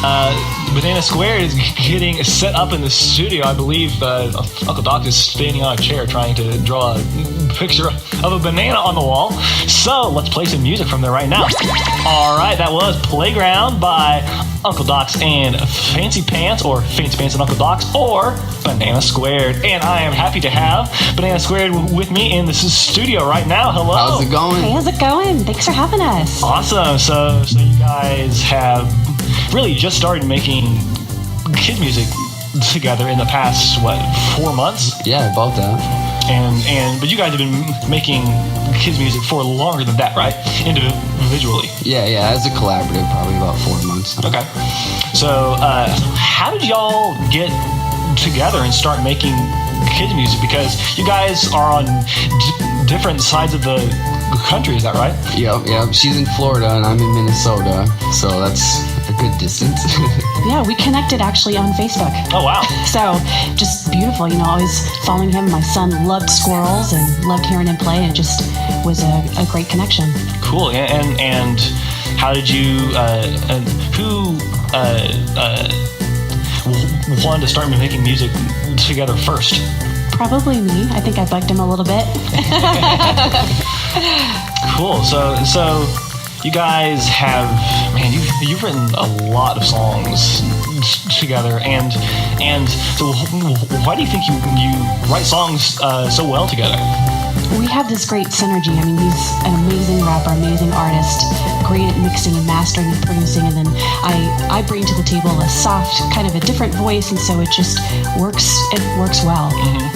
Banana Squared is getting set up in the studio. I believe Uncle Doc is standing on a chair trying to draw a picture of a banana on the wall. So let's play some music from there right now. All right, that was Playground by Uncle Doc's and Fancy Pants, or Fancy Pants and Uncle Doc's, or Banana Squared. And I am happy to have Banana Squared with me in the studio right now. Hello. How's it going? Hey, how's it going? Thanks for having us. Awesome. So you guys have really just started making kid music together in the past 4 months? Yeah, about that. But you guys have been making kids music for longer than that, right? Individually. Yeah, as a collaborative, probably about 4 months. Okay. So how did y'all get together and start making kids music? Because you guys are on different sides of the country, is that right? Yep. She's in Florida and I'm in Minnesota, so that's a good distance. Yeah, we connected actually on Facebook. Oh, wow. So just beautiful, always following him. My son loved squirrels and loved hearing him play, and it just was a great connection. Cool. And how did you, who wanted to start making music together first? Probably me. I think I bugged him a little bit. Cool. So you guys have, man, you've written a lot of songs together, and so why do you think you write songs so well together? We have this great synergy. I mean, he's an amazing rapper, amazing artist, great at mixing and mastering and producing, and then I bring to the table a soft, kind of a different voice, and so it just works. It works well. Mm-hmm.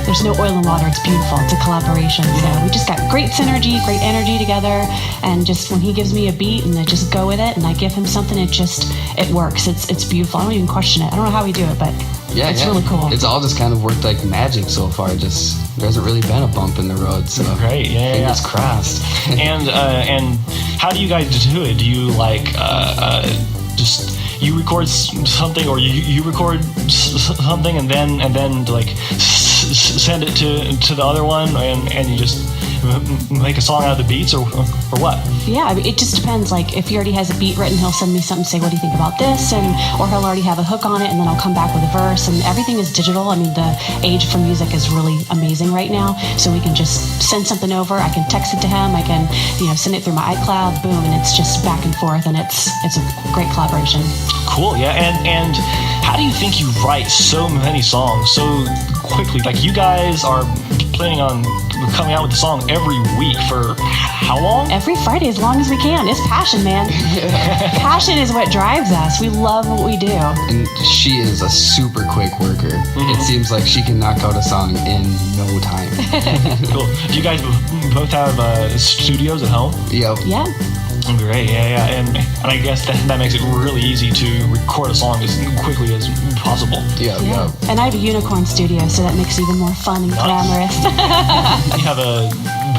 There's no oil and water. It's beautiful. It's a collaboration. So we just got great synergy, great energy together, and just when he gives me a beat and I just go with it, and I give him something, it works. It's beautiful. I don't even question it. I don't know how we do it, but it's really cool. It's all just kind of worked like magic so far. There hasn't really been a bump in the road. So great, yeah. Fingers crossed. And how do you guys do it? Do you just you record something, or you record something and then like send it to the other one, and you just make a song out of the beats, or what? Yeah, I mean, it just depends. Like, if he already has a beat written, he'll send me something, say, what do you think about this? Or he'll already have a hook on it, and then I'll come back with a verse. And everything is digital. I mean, the age for music is really amazing right now. So we can just send something over. I can text it to him. I can, send it through my iCloud. Boom, and it's just back and forth, and it's a great collaboration. Cool, yeah. And how do you think you write so many songs so quickly? Like, you guys are planning on coming out with a song every week for how long? Every Friday, as long as we can. It's passion, man. Passion is what drives us. We love what we do. And she is a super quick worker. Mm-hmm. It seems like she can knock out a song in no time. Cool. Do you guys both have studios at home? Yep. Yeah. Great, yeah. And I guess that makes it really easy to record a song as quickly as possible. Yeah. And I have a unicorn studio, so that makes it even more fun and glamorous. You have a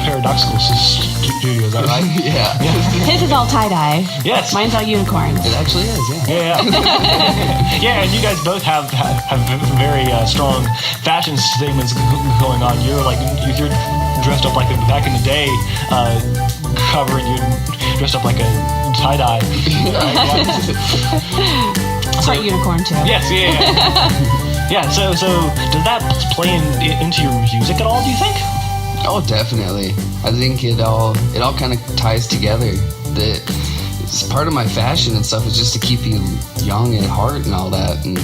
paradoxical studio, is that right? Yeah. His is all tie-dye. Yes. Mine's all unicorns. It actually is, yeah. Yeah, and you guys both have very strong fashion statements going on. You're dressed up like back in the day cover, and you're dressed up like a tie-dye. Part unicorn too. Yes, yeah. Yeah, so does that play into your music at all, do you think? Oh, definitely. I think it all kind of ties together. It's part of my fashion and stuff is just to keep you young at heart and all that, and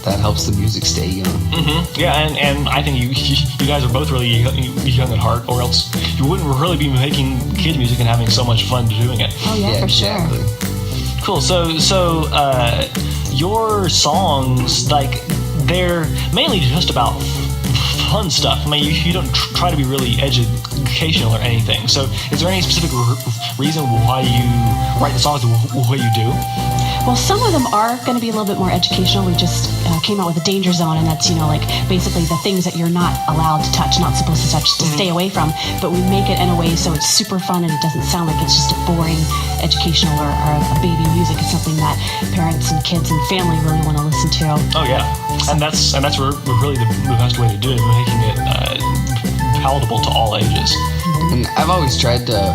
that helps the music stay young. Mm-hmm. Yeah, and I think you guys are both really young at heart, or else you wouldn't really be making kid music and having so much fun doing it. Oh yeah, for exactly. sure. Cool. So your songs, like, they're mainly just about fun stuff. I mean, you don't try to be really educational or anything. So is there any specific reason why you write the songs the way you do? Well, some of them are going to be a little bit more educational. We just came out with a danger zone, and that's, basically the things that you're not allowed to touch, not supposed to touch, to stay away from. But we make it in a way so it's super fun, and it doesn't sound like it's just a boring educational or a baby music. It's something that parents and kids and family really want to listen to. Oh, yeah. And that's really the best way to do it, making it palatable to all ages. And I've always tried to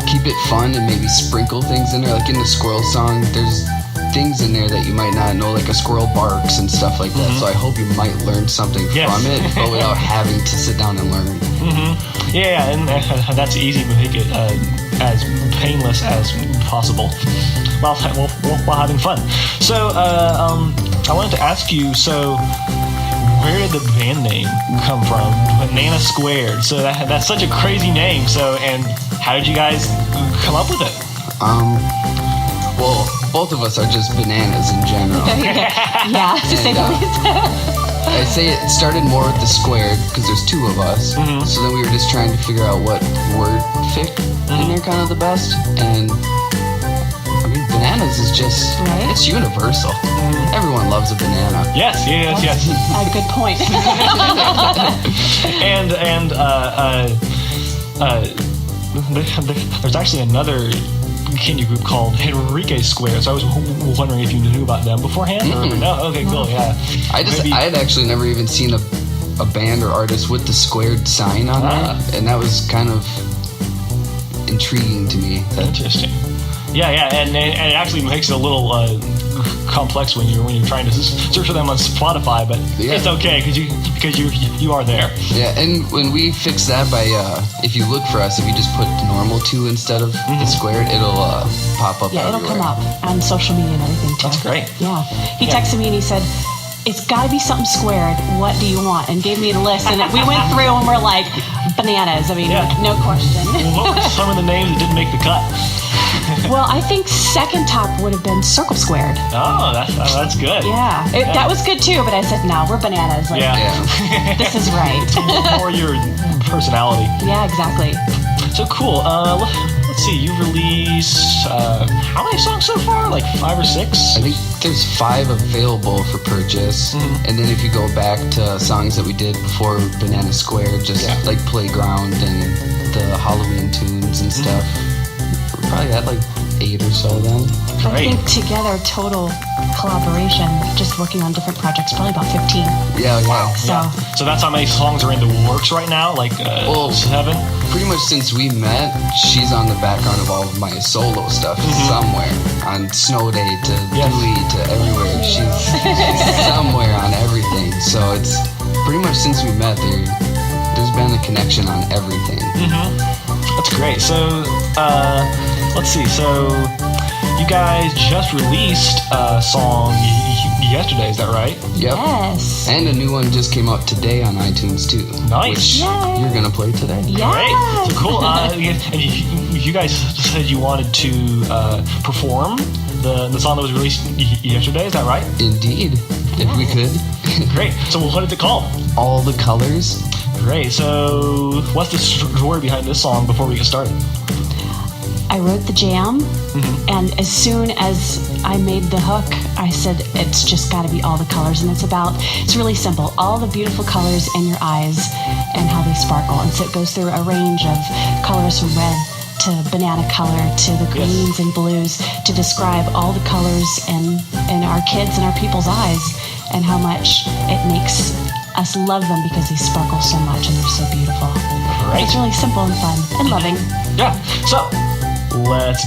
keep it fun and maybe sprinkle things in there. Like in the squirrel song, there's things in there that you might not know, like a squirrel barks and stuff like that. So I hope you might learn something Yes. from it, but without having to sit down and learn. Yeah, and that's easy to make it as painless as possible while having fun. So I wanted to ask you, so where did the band name come from? Banana Squared. So that's such a crazy name. So, and how did you guys come up with it? Well, both of us are just bananas in general. Yeah, to say the least. I say it started more with the squared because there's two of us. So then we were just trying to figure out what word fit in there kind of the best. And I mean, bananas is just, Right? it's universal. Everyone loves a banana. Yes. A good point. And there's actually another Kenya group called Enrique Square. So I was wondering if you knew about them beforehand. Or no? Okay, cool. Yeah. I had actually never even seen a band or artist with the squared sign on there, and that was kind of intriguing to me. Interesting. Yeah, and it actually makes it a little complex when you're trying to search for them on Spotify, but Yeah. it's okay because you are there. Yeah, and when we fix that by, if you look for us, if you just put the normal 2 instead of the squared, it'll pop up Yeah, it'll everywhere. come up on social media and everything too. That's great. Yeah. He texted me and he said, "It's got to be something squared. What do you want?" And gave me the list. And we went through and we're like, bananas. I mean, Yeah. no question. What were some of the names that didn't make the cut? Well, I think second top would have been circle squared. Oh, that's good. Yeah. That was good too, but I said, no, we're bananas. Like, Yeah. Yeah. This is right. More your personality. Yeah, exactly. So cool. Let's see. You've released how many songs so far? Like 5 or 6? I think there's 5 available for purchase, and then if you go back to songs that we did before Banana Square, just like Playground and the Halloween tunes and stuff, we probably had like 8 or so then. I Great. think together, total collaboration, just working on different projects, probably about 15. Yeah. So, So that's how many songs are in the works right now? Like 7? Pretty much since we met, she's on the background of all of my solo stuff somewhere. On Snow Day to Dewey to everywhere. She's somewhere on everything. So it's pretty much since we met, there's been a connection on everything. That's great. So let's see. So you guys just released a song yesterday, is that right? Yep. yes. And a new one just came out today on iTunes too. Nice. Which Yay. you're gonna play today. Great. Yes. So cool. And you guys said you wanted to perform the song that was released yesterday, is that right? Indeed. If we could. Great. So what is it called? All the colors. Great. So what's the story behind this song before we get started? I wrote the jam, and as soon as I made the hook, I said, it's just got to be all the colors. And it's really simple. All the beautiful colors in your eyes and how they sparkle. And so it goes through a range of colors from red to banana color to the greens and blues to describe all the colors in our kids and our people's eyes and how much it makes us love them because they sparkle so much and they're so beautiful. Great. It's really simple and fun and loving. Yeah. So let's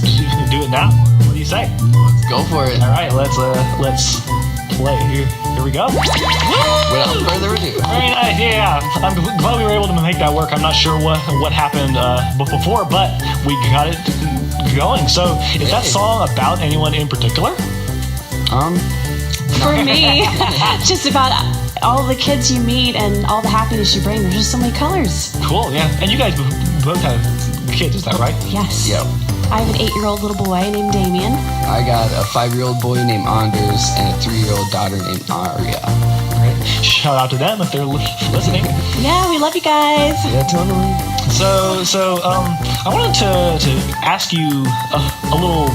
do it now. What do you say? Go for it. All right. Let's play. Here we go. Without further ado. Very nice. Yeah. I'm glad we were able to make that work. I'm not sure what happened before, but we got it going. So is that song about anyone in particular? For me, just about all the kids you meet and all the happiness you bring. There's just so many colors. Cool. Yeah. And you guys both have kids, is that right? Yes. Yep. I have an 8-year-old little boy named Damien. I got a 5-year-old boy named Anders and a 3-year-old daughter named Aria. Great. Shout out to them if they're listening. Yeah, we love you guys. Yeah, totally. So I wanted to ask you a little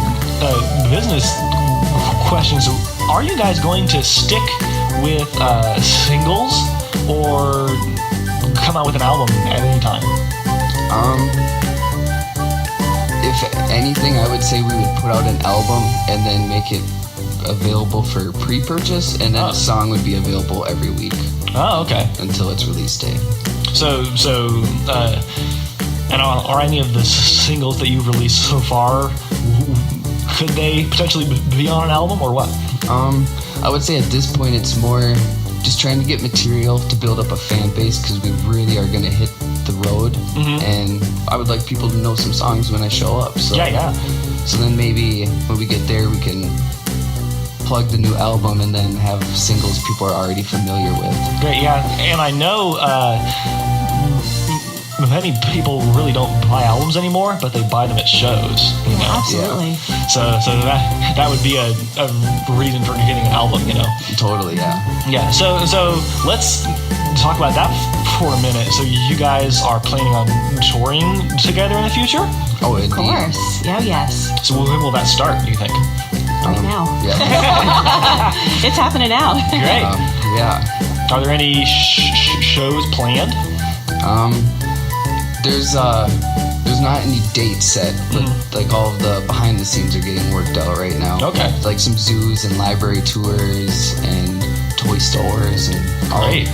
business question. So, are you guys going to stick with singles or come out with an album at any time? If anything, I would say we would put out an album and then make it available for pre-purchase, and then a song would be available every week Oh, okay. until its release date. So And are any of the singles that you've released so far, could they potentially be on an album or what? I would say at this point it's more just trying to get material to build up a fan base because we really are going to hit the road, and I would like people to know some songs when I show up. So Yeah. So then maybe when we get there, we can plug the new album and then have singles people are already familiar with. Great, yeah. And I know many people really don't buy albums anymore, but they buy them at shows. You know? Absolutely. So that would be a reason for getting an album, you know. Totally, yeah. Yeah. So let's talk about that for a minute. So you guys are planning on touring together in the future? Oh, indeed. Of course. Yeah, yes. So when will that start, do you think? Right now. Yeah. It's happening now. Great. Yeah. Are there any shows planned? There's not any dates set, but like all of the behind the scenes are getting worked out right now. Okay. Like some zoos and library tours and toy stores and Great.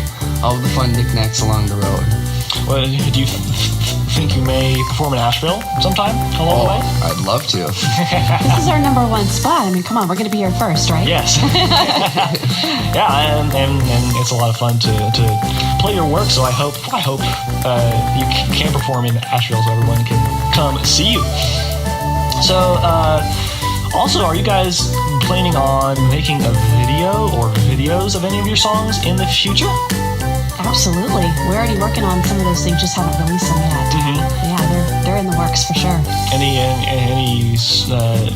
all of the fun knickknacks along the road. Well, do you think you may perform in Asheville sometime along the way? I'd love to. This is our number one spot. I mean, come on, we're going to be here first, right? Yes. Yeah, and it's a lot of fun to play your work. So I hope you can perform in Asheville so everyone can come see you. So also, are you guys planning on making a video or videos of any of your songs in the future? Absolutely. We're already working on some of those things, just haven't released them yet. Yeah, they're in the works for sure. Any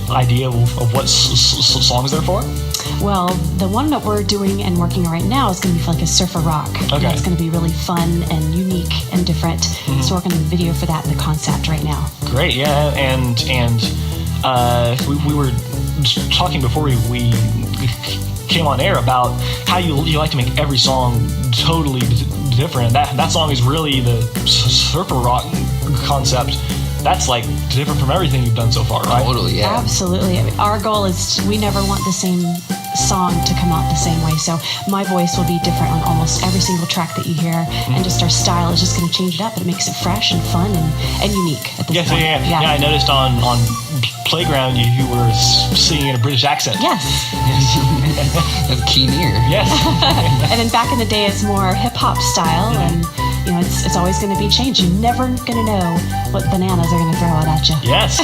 idea of what songs they're for? Well, the one that we're doing and working on right now is going to be like a surfer rock. Okay. And it's going to be really fun and unique and different. So we're working on the video for that and the concept right now. Great, yeah, and we were talking before we came on air about how you like to make every song totally different. That song is really the surfer rock concept. That's like different from everything you've done so far, right? Totally, yeah. Absolutely. I mean, our goal is we never want the same song to come out the same way. So my voice will be different on almost every single track that you hear, and just our style is just going to change it up. But it makes it fresh and fun and unique at this Yes, point. yeah. I noticed on Playground you were singing in a British accent. Yes. Have a keen ear. Yes. And then back in the day, it's more hip hop style, and you know, it's always going to be changed. You're never going to know what bananas are going to throw out at you. Yes.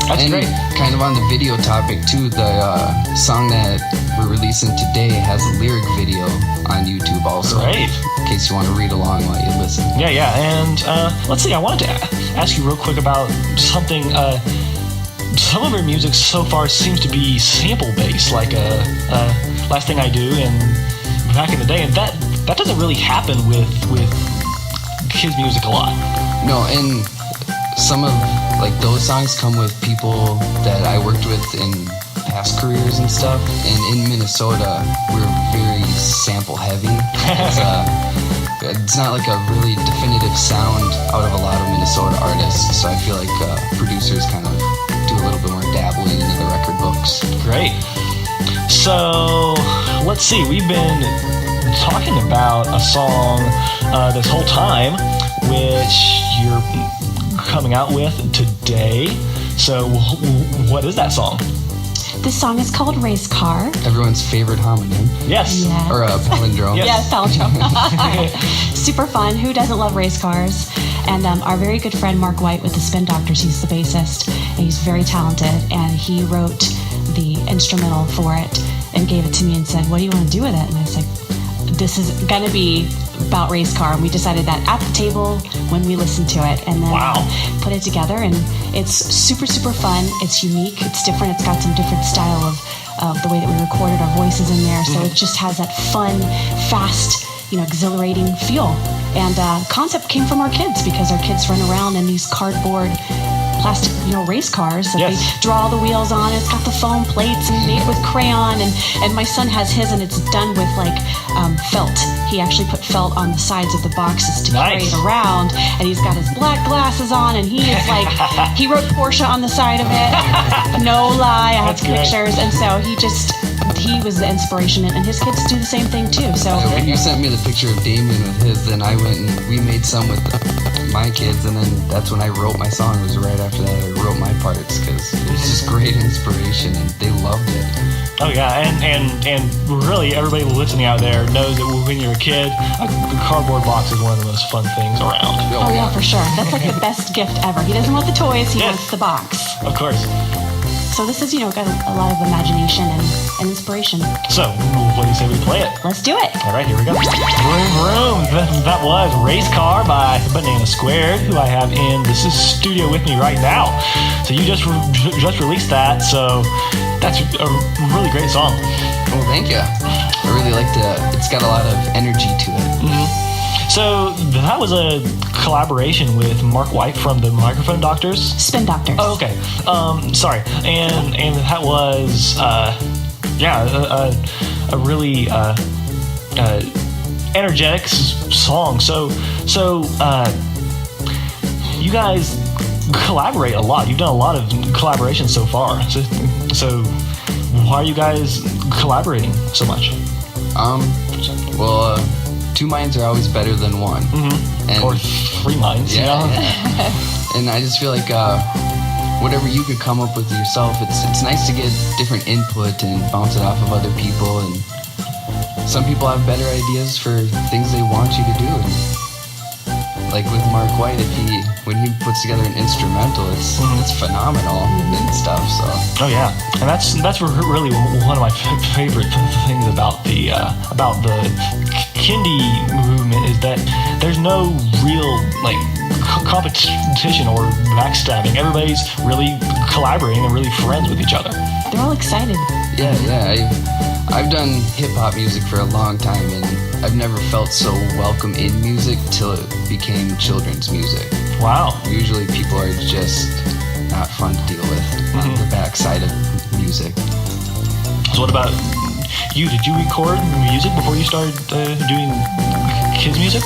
That's And great. kind of on the video topic too, the song that we're releasing today has a lyric video on YouTube also. Great. In case you want to read along while you listen. Yeah. And let's see. I wanted to ask you real quick about something. Some of your music so far seems to be sample based, like Last Thing I Do and back in the day, and that doesn't really happen with kids' music a lot. No, and some of like those songs come with people that I worked with in past careers and stuff. And in Minnesota, we're very sample heavy. It's not like a really definitive sound out of a lot of Minnesota artists. So I feel like producers kind of do a little bit more dabbling into the record books. Great. So let's see. We've been talking about a song this whole time, which you're coming out with today. So what is that song? This song is called Race Car. Everyone's favorite homonym. Yes. Yeah. Or a palindrome. Yes. Yes, palindrome. Super fun. Who doesn't love race cars? And our very good friend Mark White with the Spin Doctors, he's the bassist, and he's very talented. And he wrote the instrumental for it and gave it to me and said, "What do you want to do with it?" And I was like, "This is going to be about race car." And we decided that at the table when we listened to it, and then put it together. And it's super, super fun. It's unique. It's different. It's got some different style of the way that we recorded our voices in there. So it just has that fun, fast, exhilarating feel. And concept came from our kids because our kids run around in these cardboard plastic, race cars that they draw the wheels on. It's got the foam plates and made with crayon. And my son has his, and it's done with felt. He actually put felt on the sides of the boxes to carry it around. And he's got his black glasses on, and he is like, he wrote Porsche on the side of it. No lie, I have pictures. And so he was the inspiration, and his kids do the same thing too. So when you sent me the picture of Damien with his, then I went and we made some with my kids, and then that's when I wrote my song. It was right after that I wrote my parts because it was just great inspiration, and they loved it. Oh yeah, and really everybody listening out there knows that when you're a kid, a cardboard box is one of the most fun things around. Oh yeah, for sure. That's like the best gift ever. He doesn't want the toys, he Yes. wants the box. Of course. So this is, got a lot of imagination and inspiration. So, what do you say we play it? Let's do it. All right, here we go. Vroom vroom. That was Race Car by Banana Squared, who I have in the studio with me right now. So you just released that, so that's a really great song. Oh, thank you. I really liked it. It's got a lot of energy to it. So that was a collaboration with Mark White from the Microphone Doctors. Spin Doctors. Oh, okay. Sorry. And that was, a really energetic song. So you guys collaborate a lot. You've done a lot of collaborations so far. So why are you guys collaborating so much? Well, two minds are always better than one. And Or three minds. yeah. And I just feel like whatever you could come up with yourself, it's nice to get different input and bounce it off of other people. And some people have better ideas for things they want you to do. And like with Mark White, when he puts together an instrumental, it's phenomenal and stuff. So. Oh yeah, and that's really one of my favorite things about the Kindie movement is that there's no real competition or backstabbing. Everybody's really collaborating and really friends with each other. They're all excited. Yeah. I've done hip hop music for a long time, and I've never felt so welcome in music till it became children's music. Wow. Usually people are just not fun to deal with on the backside of music. So what about you? Did you record music before you started doing kids music?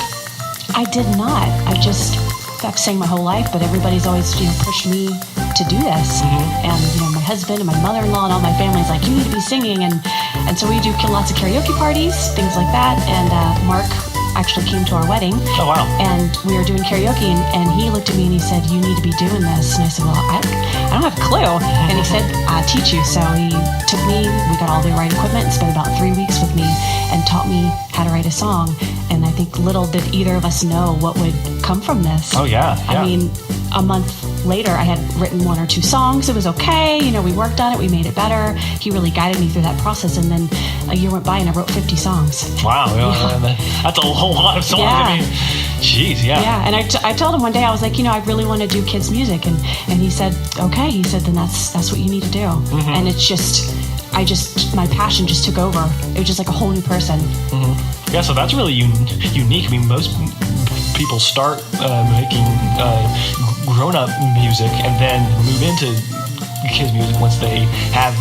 I did not. I've sang my whole life, but everybody's always, pushed me to do this. And, my husband and my mother-in-law and all my family's like, you need to be singing. And so we do lots of karaoke parties, things like that. And Mark actually came to our wedding. Oh, wow. And we were doing karaoke, and he looked at me and he said, you need to be doing this. And I said, well, I don't have a clue. And he said, I'll teach you. So he took me, we got all the right equipment, and spent about 3 weeks with me and taught me how to write a song. And I think little did either of us know what would come from this. Oh yeah. I mean, a month later, I had written 1 or 2 songs. It was okay. We worked on it. We made it better. He really guided me through that process. And then a year went by and I wrote 50 songs. Wow. That's a whole lot of songs. Yeah. I mean, jeez, yeah. Yeah. And I told him one day, I was like, I really want to do kids music. And he said, okay. He said, then that's what you need to do. And it's just, my passion just took over. It was just like a whole new person. Yeah, so that's really unique. I mean, most people start making grown-up music and then move into kids music once they have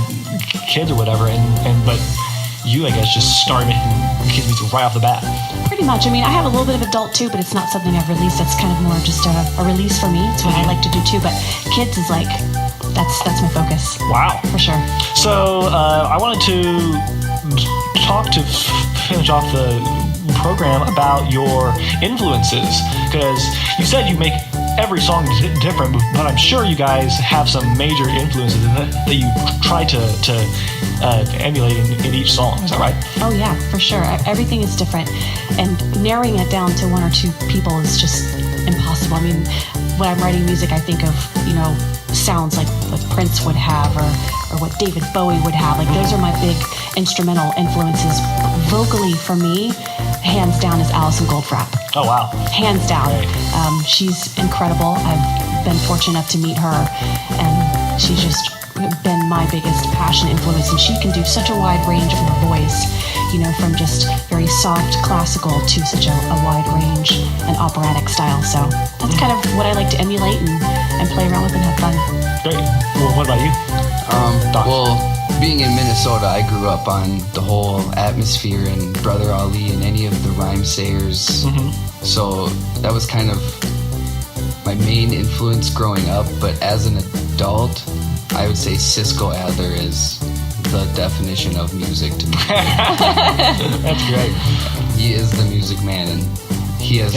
kids or whatever. But you, I guess, just started making kids music right off the bat. Pretty much. I mean, I have a little bit of adult too, but it's not something I've released. That's kind of more just a release for me. It's what I like to do too. But kids is like, that's my focus. Wow. For sure. So I wanted to talk to finish off the program about your influences, because you said you make every song different, but I'm sure you guys have some major influences that you try to emulate in each song. Is that right? Oh yeah, for sure. Everything is different, and narrowing it down to 1 or 2 people is just impossible. I mean, when I'm writing music, I think of sounds like what Prince would have, or what David Bowie would have. Like those are my big instrumental influences. Vocally, for me, hands down is Alison Goldfrapp. Oh wow. Hands down. Right. She's incredible. I've been fortunate enough to meet her, and she's just been my biggest passion influence. And she can do such a wide range from her voice, from just very soft classical to such a wide range and operatic style. So that's kind of what I like to emulate and play around with and have fun. Great. Well, what about you? Well, being in Minnesota, I grew up on the whole atmosphere and Brother Ali and any of the rhyme sayers. So that was kind of my main influence growing up. But as an adult, I would say Cisco Adler is the definition of music to me. That's great. He is the music man, and he has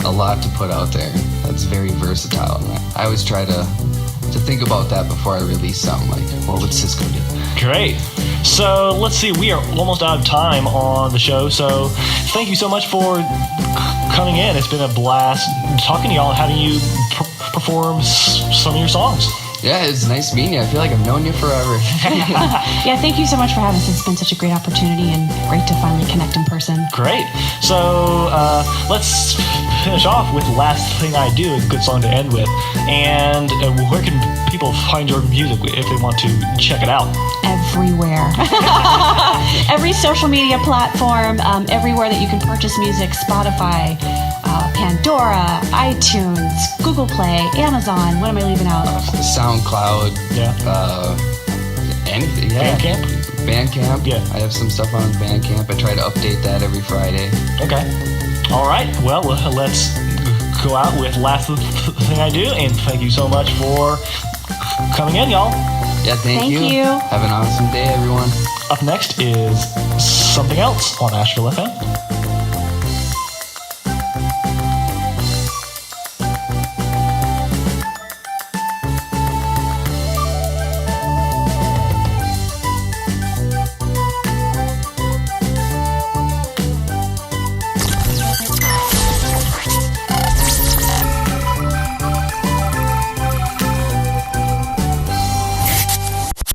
a lot to put out there. That's very versatile. And I always try to think about that before I release something. Like, what would Cisco do? Great. So let's see, we are almost out of time on the show. So thank you so much for coming in. It's been a blast talking to y'all and having you perform some of your songs. Yeah, it's nice meeting you. I feel like I've known you forever. Yeah, thank you so much for having us. It's been such a great opportunity and great to finally connect in person. Great. So let's finish off with Last Thing I Do, a good song to end with. And where can people find your music if they want to check it out? Everywhere. Every social media platform, everywhere that you can purchase music, Spotify, Pandora, iTunes, Google Play, Amazon. What am I leaving out? SoundCloud. Yeah. Anything. Yeah. Bandcamp. Yeah. I have some stuff on Bandcamp. I try to update that every Friday. Okay. All right. Well, let's go out with Last Thing I Do. And thank you so much for coming in, y'all. Yeah, thank you. you. Have an awesome day, everyone. Up next is Something Else on Asheville FM.